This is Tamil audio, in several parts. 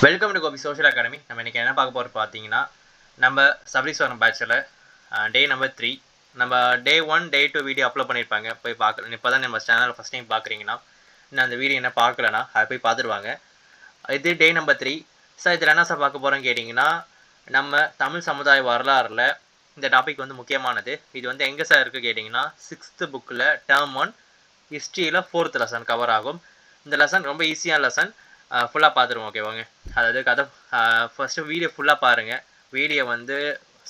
Welcome to Gopi social academy. நம்ம இன்றைக்கி என்ன பார்க்க போகிறோம் பார்த்தீங்கன்னா, நம்ம சபரீஸ்வரம் பேட்சில் டே நம்பர் 3 நம்ம டே 1 டே 2 வீடியோ அப்லோட் பண்ணியிருப்பாங்க. போய் பார்க்கலாம். இப்போ தான் நம்ம சேனல் ஃபஸ்ட் டைம் பார்க்குறீங்கன்னா, இன்னும் அந்த வீடியோ என்ன பார்க்கலன்னா அதை போய் பார்த்துருவாங்க. இது டே நம்பர் 3. சார் இதில் என்ன சார் பார்க்க போகிறோன்னு கேட்டிங்கன்னா, நம்ம தமிழ் சமுதாய வரலாறில் இந்த டாபிக் வந்து முக்கியமானது. இது வந்து எங்கே சார் இருக்குது கேட்டிங்கன்னா, 6th புக்கில் டேர்ம் 1 ஹிஸ்ட்ரியில் 4th லெசன் கவர் ஆகும். இந்த லெசன் ரொம்ப ஈஸியான லெசன். ஃபுல்லாக பார்த்துருவோம். ஓகேவாங்க. அதாவது கதை ஃபஸ்ட்டு வீடியோ ஃபுல்லாக பாருங்கள். வீடியோ வந்து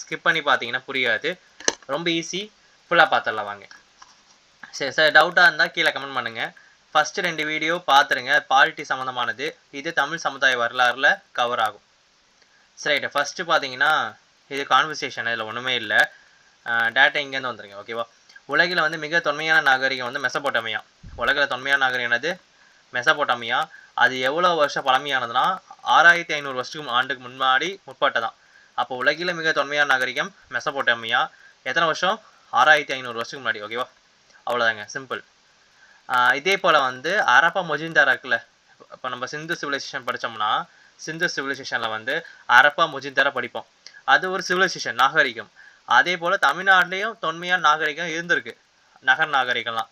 ஸ்கிப் பண்ணி பார்த்தீங்கன்னா புரியாது. ரொம்ப ஈஸி. ஃபுல்லாக பார்த்துடலாம் வாங்க. சரி சார், டவுட்டாக இருந்தால் கீழே கமெண்ட் பண்ணுங்கள். ஃபஸ்ட்டு 2 வீடியோ பார்த்துருங்க. பாலிட்டி சம்மந்தமானது. இது தமிழ் சமுதாய வரலாறில் கவர் ஆகும். சரி, ஃபஸ்ட்டு பார்த்தீங்கன்னா இது கான்வர்சேஷன். இதில் ஒன்றுமே இல்லை. டேட்டா இங்கேருந்து வந்துடுங்க. ஓகேவா. உலகில் வந்து மிக தொன்மையான நாகரிகம் வந்து மெசபோட்டமியா. உலகில் தொன்மையான நாகரிகம் என்னது? மெசபோட்டமியா. அது எவ்வளோ வருஷம் பழமையானதுன்னா 6500 ஆண்டுக்கு முற்பட்டதான். அப்போ உலகில் மிக தொன்மையான நாகரிகம் மெசபோட்டமியா. எத்தனை வருஷம்? 6500 வருஷத்துக்கு முன்னாடி. ஓகேவா. அவ்வளோதாங்க, சிம்பிள். இதே போல் வந்து அரப்பா மொஜிந்தாரா இருக்குல்ல. இப்போ நம்ம சிந்து சிவிலைசேஷன் படித்தோம்னா, சிந்து சிவிலைசேஷனில் வந்து அரப்பா மொஜிந்தாரா படிப்போம். அது ஒரு சிவிலைசேஷன், நாகரிகம். அதே போல் தமிழ்நாட்டிலையும் தொன்மையான நாகரிகம் இருந்திருக்கு, நகர் நாகரிகம்லாம்.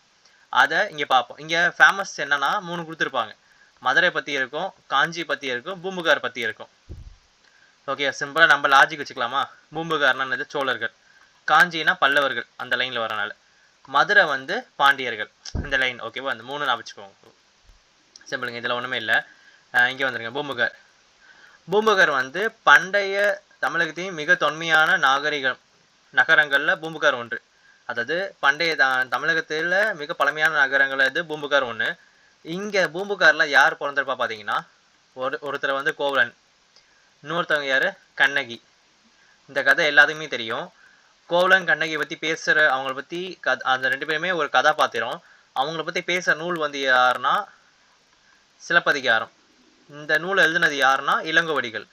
அதை இங்கே பார்ப்போம். இங்கே ஃபேமஸ் என்னன்னா 3 கொடுத்துருப்பாங்க. மதுரை பற்றி இருக்கும், காஞ்சி பற்றி இருக்கும், பூம்புகார் பற்றி இருக்கும். ஓகே, சிம்பிளாக நம்ம லாஜிக் வச்சுக்கலாமா? பூம்புகார்னது சோழர்கள், காஞ்சினா பல்லவர்கள், அந்த லைனில் வரனால. மதுரை வந்து பாண்டியர்கள், இந்த லைன். ஓகேவா. அந்த 3 நான் வச்சுக்கோங்க. சிம்பிளுங்க, இதில் ஒன்றுமே இல்லை. இங்கே வந்துருங்க. பூம்புகார். பூம்புகார் வந்து பண்டைய தமிழகத்தையும் மிக தொன்மையான நகரங்களில் பூம்புகார் ஒன்று. அதாவது பண்டைய தமிழகத்தில் மிக பழமையான நகரங்கள் இது பூம்புகார் ஒன்று. இங்கே பூம்புகாரில் யார் பிறந்திருப்பா பார்த்தீங்கன்னா, ஒருத்தர் வந்து கோவலன், இன்னொருத்தவங்க யார்? கண்ணகி. இந்த கதை எல்லாத்துக்குமே தெரியும். கோவலன் கண்ணகியை பற்றி பேசுகிற, அவங்கள பற்றி அந்த 2 பேருமே ஒரு கதாபாத்திரம். அவங்கள பற்றி பேசுகிற நூல் வந்து யாருன்னா சிலப்பதிகாரம். இந்த நூலை எழுதுனது யாருன்னா இளங்கோவடிகள்.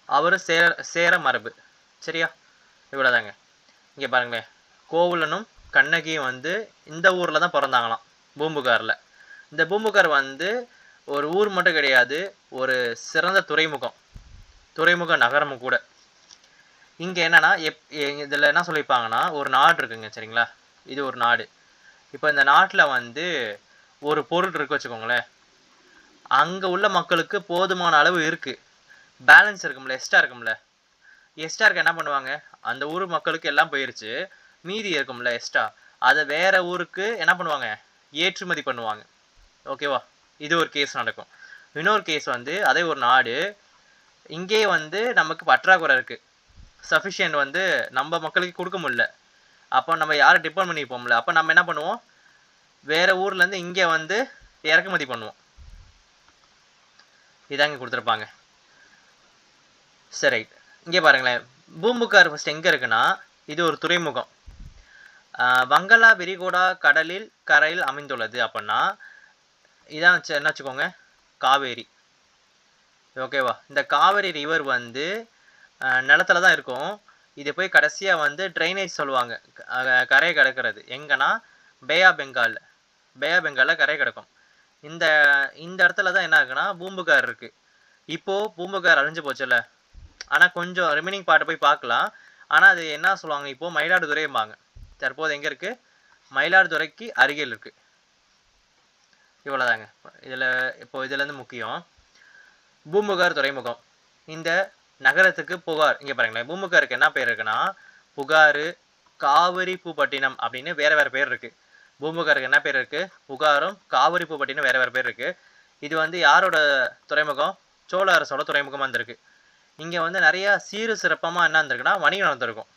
அவர் சேர மரபு. சரியா, இவ்வளோதாங்க. இங்கே பாருங்களேன், கோவலனும் கண்ணகியும் வந்து இந்த ஊரில் தான் பிறந்தாங்களாம், பூம்புகாரில். இந்த பூம்புகார் வந்து ஒரு ஊர் மட்டும் கிடையாது, ஒரு சிறந்த துறைமுக நகரமும் கூட. இங்கே என்னென்னா இதில் என்ன சொல்லியிருப்பாங்கன்னா, ஒரு நாடு இருக்குங்க. சரிங்களா, இது ஒரு நாடு. இப்போ இந்த நாட்டில் வந்து ஒரு பொருள் இருக்கு வச்சுக்கோங்களேன். அங்கே உள்ள மக்களுக்கு போதுமான அளவு இருக்குது, பேலன்ஸ் இருக்கும்ல, எக்ஸ்ட்ரா இருக்கும்ல. எக்ஸ்ட்ரா இருக்க என்ன பண்ணுவாங்க, அந்த ஊர் மக்களுக்கு எல்லாம் போயிருச்சு, மீதி இருக்கும்ல எக்ஸ்ட்ரா, அதை வேற ஊருக்கு என்ன பண்ணுவாங்க, ஏற்றுமதி பண்ணுவாங்க. ஓகேவா. இது ஒரு கேஸ் நடக்கும். இன்னொரு கேஸ் வந்து அதே ஒரு நாடு, இங்கே வந்து நமக்கு பற்றாக்குறை இருக்குது, சஃபிஷியன்ட் வந்து நம்ம மக்களுக்கு கொடுக்க முடியல. அப்போ நம்ம யாரை டிபெண்ட் பண்ணிப்போம்ல, அப்போ நம்ம என்ன பண்ணுவோம், வேற ஊர்லேருந்து இங்கே வந்து இறக்குமதி பண்ணுவோம். இதாங்க கொடுத்துருப்பாங்க. சரி, இங்கே பாருங்களேன். பூம்புகார் ஃபஸ்ட் எங்கே இருக்குன்னா, இது ஒரு துறைமுகம். வங்களா விரிகுடா கடலில் கரையில் அமைந்துள்ளது. அப்படின்னா இதான் என்ன வச்சுக்கோங்க, காவேரி. ஓகேவா. இந்த காவேரி ரிவர் வந்து நிலத்துல தான் இருக்கும். இது போய் கடைசியாக வந்து ட்ரைனேஜ் சொல்லுவாங்க, கரையை கிடக்கிறது எங்கன்னா பே ஆஃப் பெங்காலில் கரை கிடக்கும். இந்த இடத்துல தான் என்ன இருக்குன்னா பூம்புகார் இருக்குது. இப்போது பூம்புகார் அழிஞ்சு போச்சுல்ல, ஆனால் கொஞ்சம் ரிமைனிங் பார்ட்டை போய் பார்க்கலாம். ஆனால் அது என்ன சொல்லுவாங்க, இப்போது மயிலாடுதுறைம்பாங்க. தற்போது எங்கே இருக்குது? மயிலாடுதுறைக்கு அருகில் இருக்குது. இவ்வளோதாங்க. இதுலேருந்து முக்கியம் பூம்புகார் துறைமுகம். இந்த நகரத்துக்கு புகார். இங்கே பாருங்களேன், பூம்புகாருக்கு என்ன பேர் இருக்குன்னா புகார், காவிரி பூப்பட்டினம் அப்படின்னு வேறு வேறு பேர் இருக்குது. பூம்புகாருக்கு என்ன பேர் இருக்குது? புகாரும் காவிரி பூப்பட்டினம் வேறு வேறு பேர் இருக்குது. இது வந்து யாரோட துறைமுகம்? சோழ அரசோட துறைமுகமாக இருந்திருக்கு. இங்கே வந்து நிறையா சிறப்பமாக என்ன இருந்திருக்குன்னா வணிகம் நடந்திருக்கும்.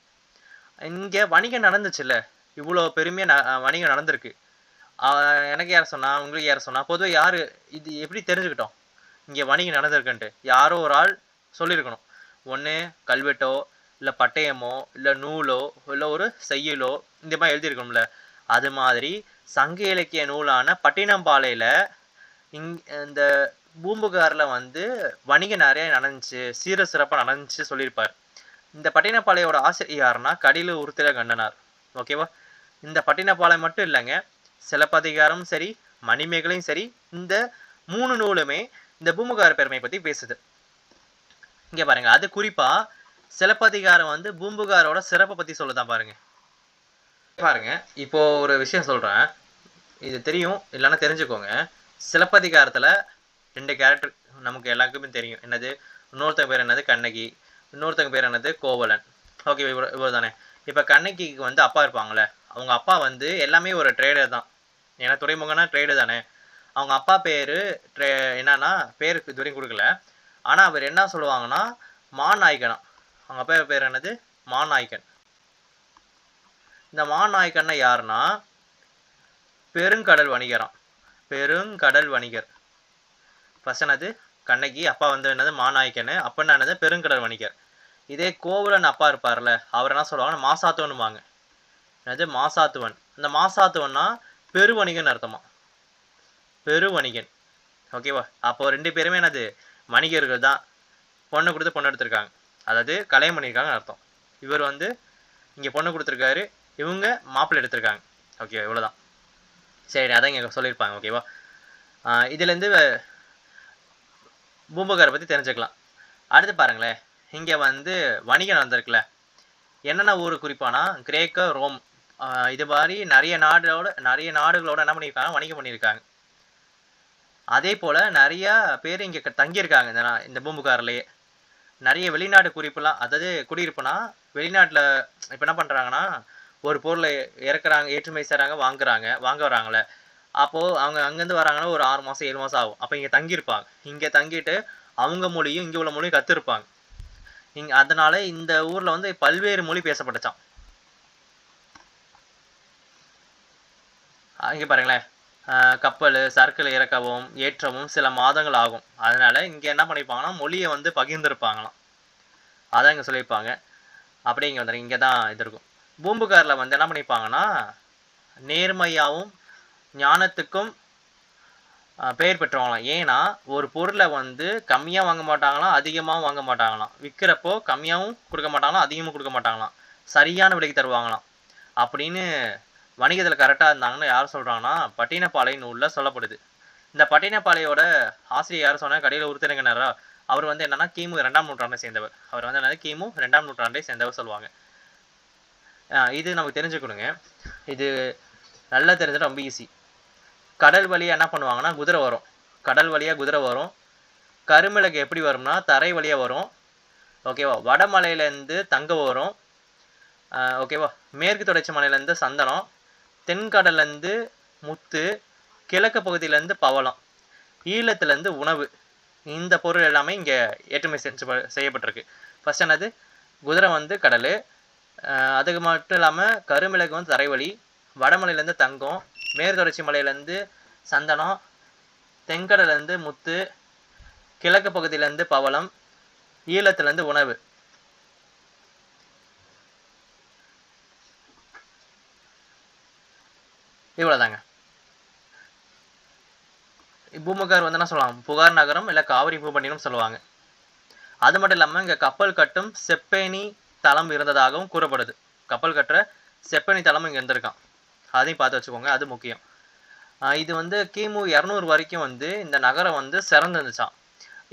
இங்கே வணிகம் நடந்துச்சுல்ல, இவ்வளோ பெருமையாக வணிகம் நடந்திருக்கு. எனக்கு யார் சொன்னால், உங்களுக்கு யார் சொன்னால், பொதுவாக யார் இது எப்படி தெரிஞ்சுக்கிட்டோம் இங்கே வணிகம் நடந்திருக்குன்ட்டு? யாரோ ஒரு ஆள் சொல்லியிருக்கணும். ஒன்று கல்வெட்டோ, இல்லை பட்டயமோ, இல்லை நூலோ, இல்லை ஒரு செய்யுளோ இந்த மாதிரி எழுதியிருக்கணும்ல. அது மாதிரி சங்க இலக்கிய நூலான பட்டினம்பாலையில் இந்த பூம்புகாரில் வந்து வணிகம் நிறைய நடந்துச்சு, சிறப்பாக நடந்துச்சு சொல்லியிருப்பார். இந்த பட்டினப்பாளையோட ஆசிரியர் யாருன்னா கடில உருத்திர கண்டனார். ஓகேவா. இந்த பட்டினப்பாளை மட்டும் இல்லைங்க, சிலப்பதிகாரம் சரி, மணிமேகலையும் சரி, இந்த 3 நூலுமே இந்த பூம்புகார் பெருமை பற்றி பேசுது. இங்கே பாருங்க, அது குறிப்பாக சிலப்பதிகாரம் வந்து பூம்புகாரோட சிறப்பை பற்றி சொல்லுதான் பாருங்க. பாருங்க, இப்போ ஒரு விஷயம் சொல்கிறேன், இது தெரியும் இல்லைன்னா தெரிஞ்சுக்கோங்க. சிலப்பதிகாரத்தில் 2 கேரக்டர் நமக்கு எல்லாருக்குமே தெரியும். என்னது? இன்னொருத்தங்க பேர் என்னது? கண்ணகி. இன்னொருத்தங்க பேர் என்னது? கோவலன். ஓகே, இவ்வளோ தானே. இப்போ கண்ணகிக்கு வந்து அப்பா இருப்பாங்களே, அவங்க அப்பா வந்து எல்லாமே ஒரு ட்ரேடர் தான். ஏன்னா துறைமுகனா ட்ரேடு தானே. அவங்க அப்பா பேர் என்னன்னா பேருக்கு இதுவரையும் கொடுக்கல. ஆனால் அவர் என்ன சொல்லுவாங்கன்னா மாநாயகனா. அவங்க அப்பா பேர் என்னது? மாநாயகன். இந்த மாநாயகன்னா யாருன்னா பெருங்கடல் வணிகராம். பெருங்கடல் வணிகர். ஃபர்ஸ்ட் என்னது? கண்ணகி. அப்பா வந்து என்னது? மாநாயக்கன். அப்பன்னா என்னது? பெருங்கடல் வணிகர். இதே கோவலன் அப்பா இருப்பார்ல, அவர் என்ன சொல்லுவாங்கன்னா மாசாத்துவன்னுவாங்க. என்னது? மாசாத்துவன். இந்த மாசாத்துவன்னா பெருவணிகன் அர்த்தமா. பெருவணிகன். ஓகேவா? அப்போ 2 பேருமே என்னது? வணிகர்கள் தான். பொண்ணு கொடுத்து பொண்ணு எடுத்திருக்காங்க, அதாவது கல்யாணம் பண்ணியிருக்காங்க அர்த்தம். இவர் வந்து இங்கே பொண்ணு கொடுத்துருக்காரு, இவங்க மாப்பிள்ளை எடுத்திருக்காங்க. ஓகே, இவ்வளோதான். சரி, அதான் இங்கே சொல்லியிருப்பாங்க. ஓகேவா? இதுலேருந்து பூம்புகாரை பற்றி தெரிஞ்சுக்கலாம். அடுத்து பாருங்களேன், இங்கே வந்து வணிகம் நடந்திருக்குல்ல, என்னென்ன ஊர் குறிப்பானா கிரேக்க, ரோம், இது மாதிரி நிறைய நாடுகளோட என்ன பண்ணியிருக்காங்க? வணிகம் பண்ணியிருக்காங்க. அதே போல் நிறையா பேர் இங்கே தங்கியிருக்காங்க. இந்த பூம்புகார்லேயே நிறைய வெளிநாட்டு குறிப்புலாம், அதாவது குடியிருப்புனா வெளிநாட்டில் இப்போ என்ன பண்ணுறாங்கன்னா ஒரு பொருளை இறக்குறாங்க, ஏற்றுமதி செய்கிறாங்க, வாங்க வராங்களே. அப்போது அவங்க அங்கேருந்து வராங்கன்னா ஒரு 6 மாதம் 7 மாதம் ஆகும். அப்போ இங்கே தங்கியிருப்பாங்க. இங்கே தங்கிட்டு அவங்க மொழியும் இங்கே உள்ள மொழியும் கற்றுருப்பாங்க. அதனால இந்த ஊரில் வந்து பல்வேறு மொழி பேசப்பட்டுச்சான். இங்கே பாருங்களேன், கப்பல் சரக்குல இறக்கவும் ஏற்றவும் சில மாதங்கள் ஆகும். அதனால இங்கே என்ன பண்ணியிருப்பாங்கன்னா மொழியை வந்து பகிர்ந்துருப்பாங்களாம். அதான் இங்கே சொல்லியிருப்பாங்க. அப்படியே இங்கே வந்துடுங்க. இங்கே தான் இது இருக்கும். பூம்புகாரில் வந்து என்ன பண்ணியிருப்பாங்கன்னா நேர்மையாகவும் ஞானத்துக்கும் பெயர் பெற்றவங்களாம். ஏன்னா ஒரு பொருளை வந்து கம்மியாக வாங்க மாட்டாங்களாம், அதிகமாகவும் வாங்க மாட்டாங்களாம். விற்கிறப்போ கம்மியாகவும் கொடுக்க மாட்டாங்களாம், அதிகமாக கொடுக்க மாட்டாங்களாம். சரியான விலைக்கு தருவாங்களாம். அப்படின்னு வணிகத்தில் கரெக்டாக இருந்தாங்கன்னு யார் சொல்கிறாங்கன்னா பட்டினப்பாலை நூலில் சொல்லப்படுது. இந்த பட்டினப்பாலையோட ஆசிரியர் யார் சொன்னால் கடையில் உறுத்தினங்கனாரா. அவர் வந்து என்னன்னா கிமு 2ஆம் நூற்றாண்டை சேர்ந்தவர். அவர் வந்து என்னது? கிமு 2ஆம் நூற்றாண்டை சேர்ந்தவர் சொல்லுவாங்க. இது நமக்கு தெரிஞ்சுக்கணுங்க. இது நல்லா தெரிஞ்சுட்டு ரொம்ப ஈஸி. கடல் வழியாக என்ன பண்ணுவாங்கன்னா குதிரை வரும். கடல் வழியாக குதிரை வரும். கருமிளகு எப்படி வரும்னா தரை வழியாக வரும். ஓகேவா? வடமலையிலேருந்து தங்கம் வரும். ஓகேவா? மேற்கு தொடர்ச்சி மலையிலேருந்து சந்தனம், தென்கடல்லேருந்து முத்து, கிழக்கு பகுதியிலேருந்து பவளம், ஈழத்துலேருந்து உணவு. இந்த பொருள் எல்லாமே இங்கே ஏற்றுமதி செய்யப்பட்டிருக்கு. ஃபர்ஸ்ட் என்னது? குதிரை வந்து கடல். அதுக்கு மட்டும் இல்லாமல் கருமிளகு வந்து தரைவழி, வடமலையிலேருந்து தங்கம், மேற்கு தொடர்ச்சி மலையிலேருந்து சந்தனம், தென்கடலேருந்து முத்து, கிழக்கு பகுதியிலேருந்து பவளம், ஈழத்துலேருந்து உணவு. இவ்வளோதாங்க. பூம்புகார் வந்து என்ன சொல்லலாம்? புகார் நகரம் இல்லை காவிரி பூம்பட்டினம் சொல்லுவாங்க. அது மட்டும் இல்லாமல் இங்கே கப்பல் கட்டும் செப்பேனி தளம் இருந்ததாகவும் கூறப்படுது. கப்பல் கட்டுற செப்பேனி தளம் இங்கே இருந்திருக்கான். அதையும் பார்த்து வச்சுக்கோங்க, அது முக்கியம். இது வந்து கிமு 200 வரைக்கும் வந்து இந்த நகரம் வந்து சிறந்து இருந்துச்சான்.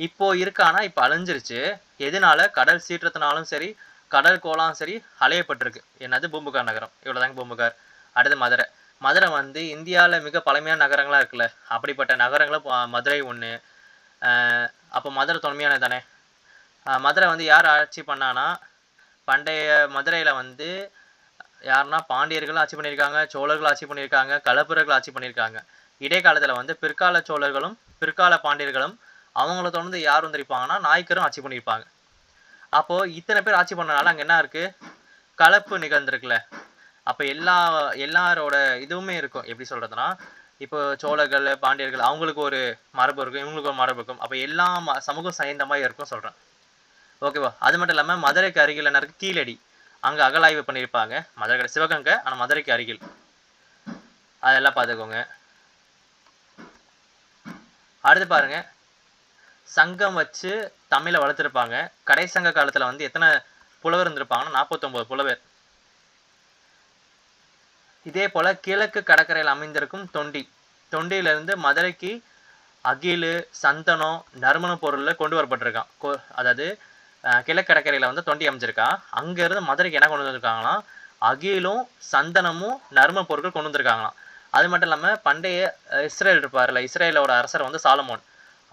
இப்போ இருக்கானா இப்போ அழிஞ்சிருச்சு. எதனால? கடல் சீற்றத்தினாலும் சரி, கடல் கோளாலும் சரி அலையப்பட்டிருக்கு. என்னது? பூம்புகார் நகரம். இவ்வளோதாங்க பூம்புகார். அடுத்து மதுரை. மதுரை வந்து இந்தியாவில் மிக பழமையான நகரங்களாக இருக்குல்ல, அப்படிப்பட்ட நகரங்களும் மதுரை ஒன்று. அப்போ மதுரை தொன்மையானது தானே. மதுரை வந்து யார் ஆட்சி பண்ணானா, பண்டைய மதுரையில் வந்து யாருன்னா பாண்டியர்கள் ஆட்சி பண்ணியிருக்காங்க, சோழர்கள் ஆட்சி பண்ணியிருக்காங்க, களப்பிரர்கள் ஆட்சி பண்ணியிருக்காங்க. இடைக்காலத்தில் வந்து பிற்கால சோழர்களும் பிற்கால பாண்டியர்களும் அவங்கள தொடர்ந்து யார் வந்திருப்பாங்கன்னா நாயக்கரும் ஆட்சி பண்ணியிருப்பாங்க. அப்போது இத்தனை பேர் ஆட்சி பண்ணனால அங்கே என்ன இருக்குது? கலப்பு நிகழ்ந்திருக்குல்ல. அப்போ எல்லாரோட இதுவுமே இருக்கும். எப்படி சொல்கிறதுனா, இப்போ சோழர்கள் பாண்டியர்கள் அவங்களுக்கு ஒரு மரபு இருக்கும், இவங்களுக்கு ஒரு மரபு இருக்கும். அப்போ எல்லா சமூகம் சேர்ந்த மாதிரி இருக்கும் சொல்கிறேன். ஓகேவா? அது மட்டும் இல்லாமல் மதுரைக்கு அருகில் என்ன இருக்குது? கீழடி. அங்கே அகலாய்வு பண்ணியிருப்பாங்க. மதுரை சிவகங்கை, ஆனால் மதுரைக்கு அருகில். அதெல்லாம் பார்த்துக்கோங்க. அடுத்து பாருங்க, சங்கம் வச்சு தமிழை வளர்த்துருப்பாங்க. கடைசங்க காலத்தில் வந்து எத்தனை புலவர் இருந்திருப்பாங்கன்னா 49 புலவர். இதே போல் கிழக்கு கடற்கரையில் அமைந்திருக்கும் தொண்டியிலிருந்து மதுரைக்கு அகில், சந்தனம், நறுமண பொருள் கொண்டு வரப்பட்டிருக்கான். அதாவது கிழக்கு கடற்கரையில் வந்து தொண்டி அமைச்சிருக்கான். அங்கேருந்து மதுரைக்கு என்ன கொண்டு வந்திருக்காங்களாம், அகிலும் சந்தனமும் நறுமண பொருட்கள் கொண்டு வந்திருக்காங்களாம். அது மட்டும் இல்லாமல் பண்டைய இஸ்ரேல் இருப்பார்ல, இஸ்ரேலோட அரசர் வந்து சாலமோன்,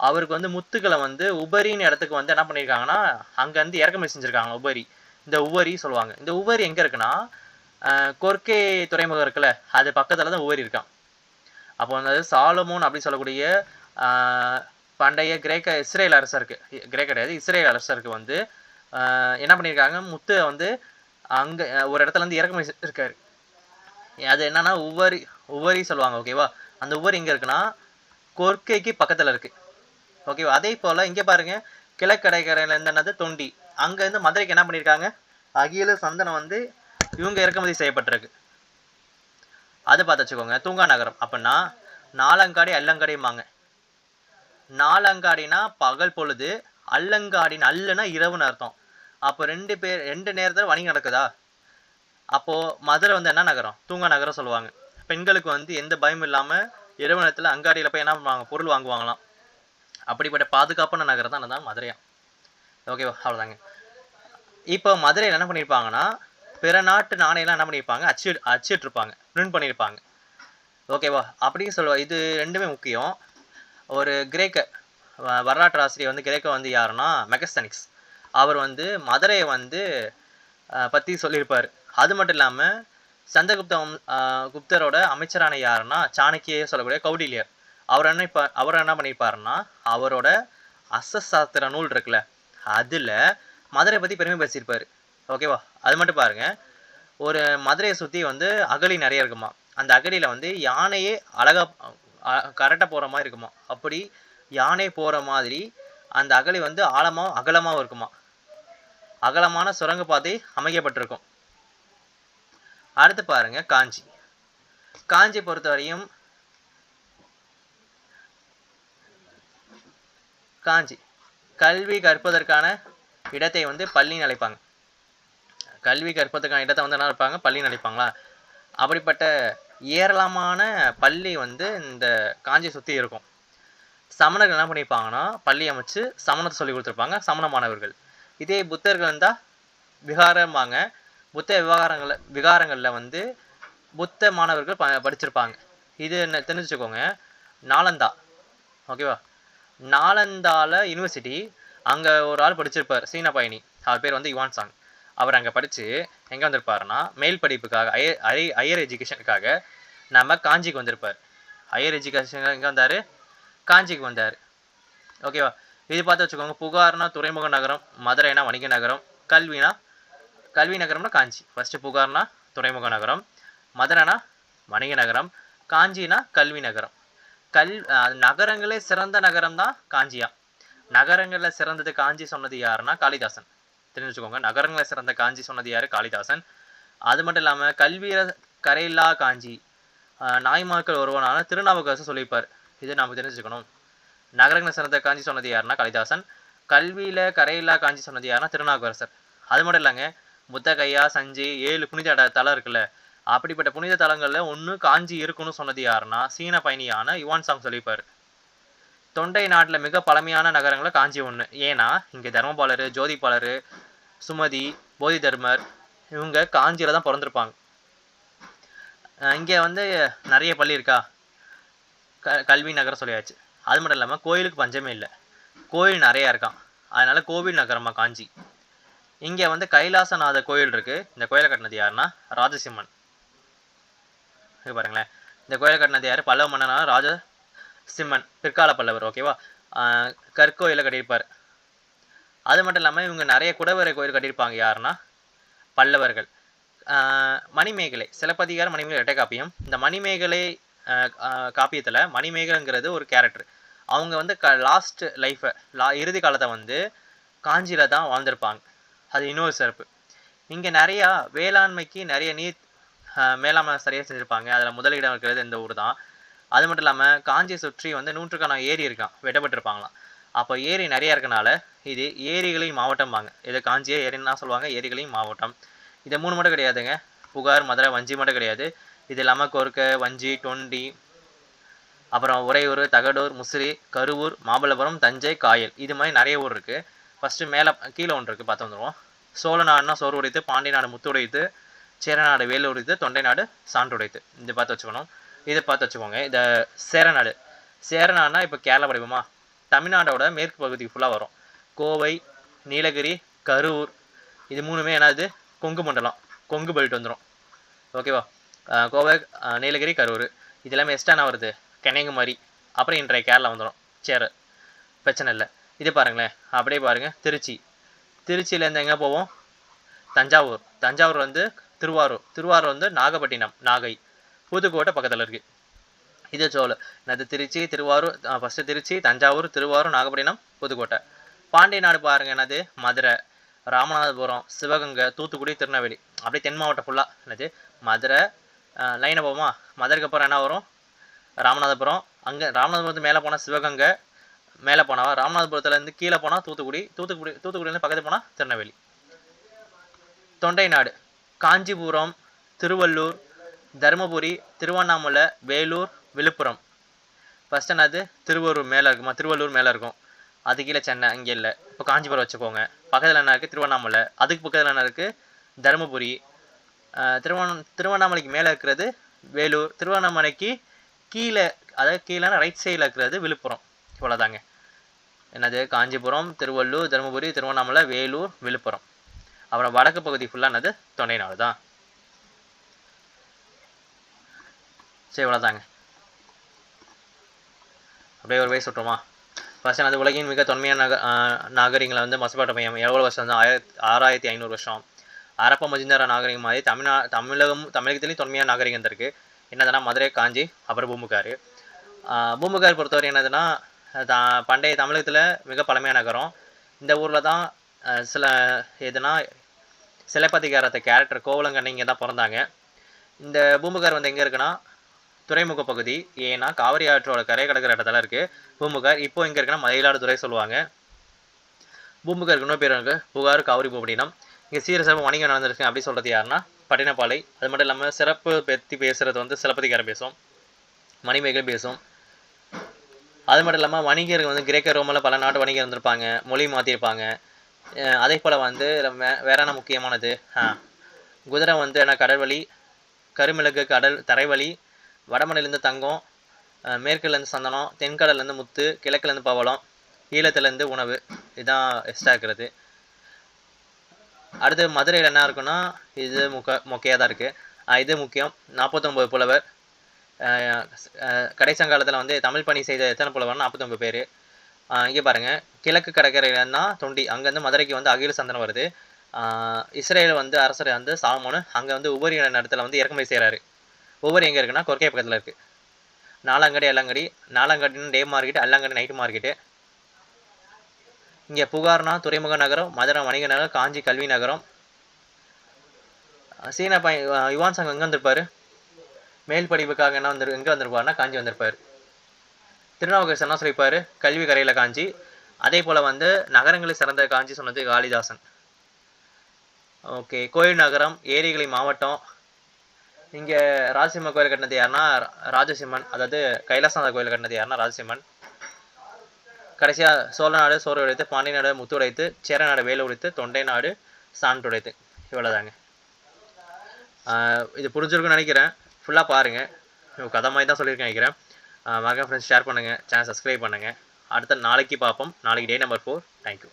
அவருக்கு வந்து முத்துக்களை வந்து உபரின்னு இடத்துக்கு வந்து என்ன பண்ணியிருக்காங்கன்னா அங்கேருந்து இறக்குமதி செஞ்சுருக்காங்க. உபரி, இந்த உவரி சொல்லுவாங்க. இந்த உவரி எங்கே இருக்குன்னா கொர்க்கே துறைமுகம் இருக்குல்ல, அது பக்கத்தில் தான் உவரி இருக்கான். அப்போ வந்து சாலமோன் அப்படின்னு சொல்லக்கூடிய பண்டைய இஸ்ரேல் அரசருக்கு, கிரேக்க கிடையாது, இஸ்ரேல் அரசருக்கு வந்து என்ன பண்ணியிருக்காங்க, முத்து வந்து அங்கே ஒரு இடத்துல வந்து இறக்குமதி இருக்காரு. அது என்னன்னா உவரி சொல்லுவாங்க. ஓகேவா? அந்த உவரி எங்கே இருக்குன்னா கொர்க்கைக்கு பக்கத்தில் இருக்கு. ஓகேவா? அதே போல் இங்கே பாருங்க, கிழக்கடைக்கரையில் இருந்து என்னது தொண்டி, அங்கேருந்து மதுரைக்கு என்ன பண்ணியிருக்காங்க, அகில சந்தனம் வந்து இவங்க இறக்குமதி செய்யப்பட்டிருக்கு. அது பார்த்து வச்சுக்கோங்க. தூங்கா நகரம் அப்படின்னா நாலங்காடி அல்லங்காடிம்பாங்க. நாலங்காடினா பகல் பொழுது, அல்லங்காடின்னு அல்லுனா இரவுன்னு அர்த்தம். அப்போ ரெண்டு நேரத்தில் வணிகம் நடக்குதா? அப்போ மதுரை வந்து என்ன நகரம்? தூங்கா நகரம் சொல்லுவாங்க. பெண்களுக்கு வந்து எந்த பயமும் இல்லாமல் இரவு நேரத்தில் அங்காடியில் போய் என்ன பண்ணுவாங்க, பொருள் வாங்குவாங்களாம். அப்படிப்பட்ட பாதுகாப்பான நகரம் தான் அதான் மதுரையா. ஓகேவா? அவ்வளோதாங்க. இப்போ மதுரையில் என்ன பண்ணியிருப்பாங்கன்னா பிற நாட்டு நாணயம்லாம் என்ன பண்ணியிருப்பாங்க, அச்சிட்டுருப்பாங்க, பிரிண்ட் பண்ணியிருப்பாங்க. ஓகேவா? அப்படின்னு சொல்லுவாங்க. இது ரெண்டுமே முக்கியம். ஒரு கிரேக்க வரலாற்று ஆசிரியர் வந்து கிரேக்க வந்து யாருன்னா மெகஸ்தனிக்ஸ். அவர் வந்து மதுரையை வந்து பற்றி சொல்லியிருப்பார். அது மட்டும் இல்லாமல் குப்தரோட அமைச்சரான யாருன்னா சாணக்கிய சொல்லக்கூடிய கௌடில்யர். அவர் என்ன பண்ணியிருப்பாருன்னா அவரோட அசசாஸ்திர நூல் இருக்குல்ல, அதில் மதுரை பற்றி பெருமை பேசியிருப்பார். ஓகேவா? அது மட்டும் பாருங்க, ஒரு மதுரையை சுற்றி வந்து அகழி நிறைய இருக்குமா. அந்த அகழியில் வந்து யானையே அழகா கரெக்டாக போகிற மாதிரி இருக்குமா. அப்படி யானை போகிற மாதிரி அந்த அகழி வந்து அகலமாகவும் இருக்குமா. அகலமான சுரங்கப்பாதை அமைக்கப்பட்டிருக்கும். அடுத்து பாருங்க காஞ்சி. காஞ்சி பொறுத்தவரையும் காஞ்சி கல்வி கற்பதற்கான இடத்தை வந்து பள்ளின்னு அழைப்பாங்க. கல்வி கற்பதற்கான இடத்தை வந்து என்ன இருப்பாங்க, பள்ளின்னு அழைப்பாங்களா. அப்படிப்பட்ட ஏராளமான பள்ளி வந்து இந்த காஞ்சி சுற்றி இருக்கும். சமணர்கள் என்ன பண்ணியிருப்பாங்கன்னா பள்ளி அமைச்சு சமணத்தை சொல்லி கொடுத்துருப்பாங்க சமண மாணவர்கள். இதே புத்தர்கள் இருந்தால் விகாரம்பாங்க. புத்த விகாரங்களில் வந்து புத்த மாணவர்கள் படிச்சிருப்பாங்க. இது என்ன தெரிஞ்சுக்கோங்க. நாலந்தா, ஓகேவா? நாலந்தால யூனிவர்சிட்டி, அங்கே ஒரு ஆள் படிச்சிருப்பார், சீன பயணி. அவர் பேர் வந்து யுவான் சாங். அவர் அங்கே படித்து எங்கே வந்திருப்பாருன்னா மேல் படிப்புக்காக, ஹையர் எஜுகேஷனுக்காக நம்ம காஞ்சிக்கு வந்திருப்பார். ஹையர் எஜுகேஷன் எங்கே வந்தார், காஞ்சிக்கு வந்தார். ஓகேவா? இது பார்த்து வச்சுக்கோங்க. புகார்னா துறைமுக நகரம், மதுரைனா வணிக நகரம், கல்வி நகரம்னா காஞ்சி. ஃபர்ஸ்ட் புகார்னா துறைமுக நகரம், மதுரைனா வணிக நகரம், காஞ்சினா கல்வி நகரம். நகரங்களே சிறந்த நகரம் தான் காஞ்சியா. நகரங்களில் சிறந்தது காஞ்சி சொன்னது யாருன்னா காளிதாசன். தெரிஞ்சுக்கோங்க. நகரங்களை சிறந்த காஞ்சி சொன்னது யாரு, காளிதாசன். அது மட்டும் இல்லாமல் கல்வியில கரையில்லா காஞ்சி நாய்மார்கள் ஒருவனான திருநாவுக்கரசர் சொல்லியிருப்பார். இது நம்ம தெரிஞ்சுக்கணும். நகரங்களை சிறந்த காஞ்சி சொன்னது யாருன்னா காளிதாசன். கல்வியில கரையில்லா காஞ்சி சொன்னது யாருன்னா திருநாவுக்கரசர். அது மட்டும் இல்லைங்க, புத்தகையா, சஞ்சி, 7 புனித தலம் இருக்குல்ல, அப்படிப்பட்ட புனித தலங்கள்ல ஒன்று காஞ்சி இருக்குன்னு சொன்னது யாருன்னா சீன பயணியான யுவான் சாங் சொல்லியிருப்பார். தொண்டை நாட்டில் மிக பழமையான நகரங்களை காஞ்சி ஒன்று. ஏன்னா இங்கே தர்மபாலர், ஜோதிபாலர், சுமதி, போதி தர்மர் இவங்க காஞ்சியில் தான் பிறந்திருப்பாங்க. இங்கே வந்து நிறைய பள்ளி இருக்கா, கல்வி நகரம் சொல்லியாச்சு. அது மட்டும் இல்லாமல் கோயிலுக்கு பஞ்சமே இல்லை, கோயில் நிறையா இருக்கான். அதனால கோவில் நகரமாக காஞ்சி. இங்கே வந்து கைலாசநாதர் கோயில் இருக்குது. இந்த கோயிலை கட்டினது யாருன்னா ராஜசிம்மன். பாருங்களேன், இந்த கோயிலை கட்டினது யார், பல்லவ மன்னனான ராஜசிம்மன், பிற்கால பல்லவர். ஓகேவா? கற்கோயிலை கட்டியிருப்பார். அது மட்டும் இல்லாமல் இவங்க நிறைய குடவரை கோயில் கட்டியிருப்பாங்க. யாருன்னா பல்லவர்கள். மணிமேகலை, சிலப்பதிகார மணிமேகலை இரட்டை காப்பியம். இந்த மணிமேகலை காப்பியத்தில் மணிமேகலைங்கிறது ஒரு கேரக்டர். அவங்க வந்து லாஸ்ட் லைஃப்பை, இறுதி காலத்தை வந்து காஞ்சியில் தான் வாழ்ந்திருப்பாங்க. அது இன்னொரு சிறப்பு. இங்கே நிறையா வேளாண்மைக்கு நிறைய நீர் மேலாண்மை சரியாக செஞ்சுருப்பாங்க. அதில் முதலிடம் இருக்கிறது இந்த ஊர் தான். அது மட்டும் இல்லாமல் காஞ்சியை சுற்றி வந்து 100க்கான ஏரி இருக்கான், வெட்டப்பட்டிருப்பாங்களாம். அப்போ ஏரி நிறையா இருக்கனால இது ஏரிகளின் மாவட்டம்பாங்க. இது காஞ்சியை ஏரின்னா சொல்லுவாங்க, ஏரிகளின் மாவட்டம். இது 3 மட்டும் கிடையாதுங்க, புகார், மதுரை, வஞ்சி மட்டும் கிடையாது. இது இல்லாமல் கொர்க்கை, வஞ்சி, தொண்டி, அப்புறம் உறையூர், தகடூர், முசிறி, கருவூர், மாமல்லபுரம், தஞ்சை, காயல் இது மாதிரி நிறைய ஊர் இருக்குது. ஃபஸ்ட்டு மேலே கீழே ஒன்று இருக்குது பார்த்து வந்துடுவோம். சோழ நாடுனா சோறு உடைத்து, பாண்டிய நாடு முத்து உடைத்து, சேரநாடு வேலு உடைத்து, தொண்டை நாடு சான்று உடைத்து. இது பார்த்து வச்சுக்கணும். இதை பார்த்து வச்சுக்கோங்க. இந்த சேரநாடு சேரநாடுனா இப்போ கேரளா படிப்போமா, தமிழ்நாடோட மேற்கு பகுதி ஃபுல்லாக வரும். கோவை, நீலகிரி, கரூர் இது மூணுமே என்னது கொங்கு மண்டலம், கொங்கு பெல்ட் வந்துடும். ஓகேவா? கோவை, நீலகிரி, கரூர் இது எல்லாமே எஸ்டானா வருது, கன்னியாகுமரி, அப்புறம் இன்றைய கேரளா வந்துடும். சரி, பிரச்சனை இல்லை. இது பாருங்களேன், அப்படியே பாருங்கள். திருச்சியிலேருந்து எங்கே போவோம்? தஞ்சாவூர். தஞ்சாவூர் வந்து திருவாரூர். திருவாரூர் வந்து நாகப்பட்டினம், நாகை, புதுக்கோட்டை பக்கத்தில் இருக்குது. இது சோழ அது திருச்சி, திருவாரூர். ஃபஸ்ட்டு திருச்சி, தஞ்சாவூர், திருவாரூர், நாகப்பட்டினம், புதுக்கோட்டை. பாண்டிய நாடு பாருங்கள், என்னது மதுரை, ராமநாதபுரம், சிவகங்கை, தூத்துக்குடி, திருநெல்வேலி, அப்படியே தென் மாவட்டம் ஃபுல்லாக என்னது மதுரை. லைனை போவோமா, மதுரைக்கு அப்புறம் என்ன வரும்? ராமநாதபுரம். அங்கே ராமநாதபுரத்து மேலே போனால் சிவகங்கை, மேலே போனால் ராமநாதபுரத்துலேருந்து கீழே போனால் தூத்துக்குடியிலேருந்து பக்கத்து போனால் திருநெல்வேலி. தொண்டை நாடு காஞ்சிபுரம், திருவள்ளூர், தருமபுரி, திருவண்ணாமலை, வேலூர், விழுப்புரம். ஃபஸ்ட் என்னது திருவள்ளூர் மேலே இருக்குமா, திருவள்ளூர் மேலே இருக்கும். அது கீழே சென்னை, இங்கே இல்லை. இப்போ காஞ்சிபுரம் வச்சுக்கோங்க. பக்கத்தில் என்ன இருக்குது? திருவண்ணாமலை. அதுக்கு பக்கத்தில் என்ன இருக்குது? தருமபுரி. திருவண்ணாமலைக்கு மேலே இருக்கிறது வேலூர். திருவண்ணாமலைக்கு கீழே, அதாவது கீழே ரைட் சைடில் இருக்கிறது விழுப்புரம். இவ்வளோதாங்க. என்னது காஞ்சிபுரம், திருவள்ளூர், தருமபுரி, திருவண்ணாமலை, வேலூர், விழுப்புரம். அப்புறம் வடக்கு பகுதி ஃபுல்லாக என்னது தொண்டை நாடு தான். சரி, இவ்வளோதாங்க. அப்படியே ஒரு வயசு விட்டுருமா? ஃபர்ஸ்ட் என்னது உலகின் மிக தொன்மையான நாகரிகங்களை வந்து மெசொப்பொட்டேமியா எவ்வளோ வருஷம் வந்து 6500 வருஷம். அரப்ப மொஹஞ்சதாரோ நாகரிகம் மாதிரி தமிழகத்துலேயும் தொன்மையான நாகரிகம் இருக்குது. என்னதுன்னா மதுரை, காஞ்சி, அப்புறம் பூம்புகார். பூம்புகார் பொறுத்தவரை என்னதுன்னா பண்டைய தமிழகத்தில் மிக பழமையான நகரம். இந்த ஊரில் தான் சிலப்பதிகாரத்தை கேரக்டர் கோவலங்கண்ணி இங்கே தான் பிறந்தாங்க. இந்த பூம்புகார் வந்து எங்கே இருக்குன்னா துறைமுக பகுதி. ஏன்னா காவிரி ஆற்றோட கரை கடக்கிற இடத்துல இருக்குது பூம்புகார். இப்போ எங்கே இருக்குன்னா மயிலாடுதுறை சொல்லுவாங்க. பூம்புகாருக்கு இன்னொரு பேர் இருக்குது புகார் காவிரி பூபட்டினம். இங்கே சீரசிறப்பு வணிகம் நடந்திருக்கு அப்படி சொல்கிறது யாருன்னா பட்டினப்பாலை. அது மட்டும் இல்லாமல் சிறப்பு பற்றி பேசுகிறது வந்து சிலப்பதிகாரம் பேசும், மணிமேகலை பேசும். அது மட்டும் இல்லாமல் வணிகர்கள் வந்து கிரேக்க ரோமில் பல நாட்டு வணிகர் இருந்திருப்பாங்க, மொழி மாற்றிருப்பாங்க. அதே போல் வந்து வேற என்ன முக்கியமானது, குதிரை வந்து என்ன கடல்வழி, கருமிளகு கடல் தரைவழி, வடமலையிலேருந்து தங்கம், மேற்குலேருந்து சந்தனம், தென்கடல்லேருந்து முத்து, கிழக்குலேருந்து பவளம், ஈழத்துலேருந்து உணவு. இதுதான் எக்ஸ்ட்ரா இருக்கிறது. அடுத்து மதுரையில் என்ன இருக்குன்னா இது மொக்கையாக தான் இருக்குது. இது முக்கியம். 49 புலவர். கடைசங்காலத்தில் வந்து தமிழ் பணி செய்த எத்தனை புலவர்னா 49 பேர். இங்கே பாருங்கள், கிழக்கு கடற்கரையிலன்னா தொண்டி, அங்கேருந்து மதுரைக்கு வந்து அகில சந்தனம் வருது. இஸ்ரேல் வந்து அரசர் வந்து சாலமோனு அங்கே வந்து உபரி இடத்துல வந்து இறக்குமதி செய்கிறாரு. உபரி எங்கே இருக்குன்னா கொர்க்கை பக்கத்தில் இருக்குது. நாலாங்கடி, அல்லங்கடி. நாலாங்கடின்னு டே மார்க்கெட்டு, அல்லங்கடி நைட்டு மார்க்கெட்டு. இங்கே புகார்னா துறைமுக நகரம், மதுரை வணிக நகரம், காஞ்சி கல்வி நகரம். சீனா யுவான் சாங் எங்கே வந்திருப்பார்? மேல் படிப்புக்காக எங்கே வந்திருப்பாருன்னா காஞ்சி வந்திருப்பார். திருநாவுக்கரசர் என்ன சொல்லியிருப்பார்? கல்வி கரையில் காஞ்சி. அதே போல் வந்து நகரங்களில் சிறந்த காஞ்சி சொன்னது காளிதாசன். ஓகே, கோயில் நகரம், ஏரிகளை மாவட்டம். இங்கே ராஜசிம்ம கோயில் கட்டினது யாருன்னா ராஜசிம்மன், அதாவது கைலாசநாதர் கோயில் கட்டினது யாருன்னா ராஜசிம்மன். கடைசியாக சோழ நாடு சோறு உடைத்து, பாண்டிய நாடு முத்து உடைத்து, சேர நாடு வேலு உடைத்து, தொண்டை நாடு சான்று உடைத்து. இவ்வளோதாங்க. இது புரிஞ்சிருக்குன்னு நினைக்கிறேன். ஃபுல்லாக பாருங்கள். கதை மாதிரி தான் சொல்லியிருக்கேன் நினைக்கிறேன். மகன் ஃப்ரெண்ட்ஸ் ஷேர் பண்ணுங்கள், சேனல் சப்ஸ்கிரைப் பண்ணுங்கள். அடுத்த நாளைக்கு பார்ப்போம். நாளைக்கு டே நம்பர் 4. தேங்க்யூ.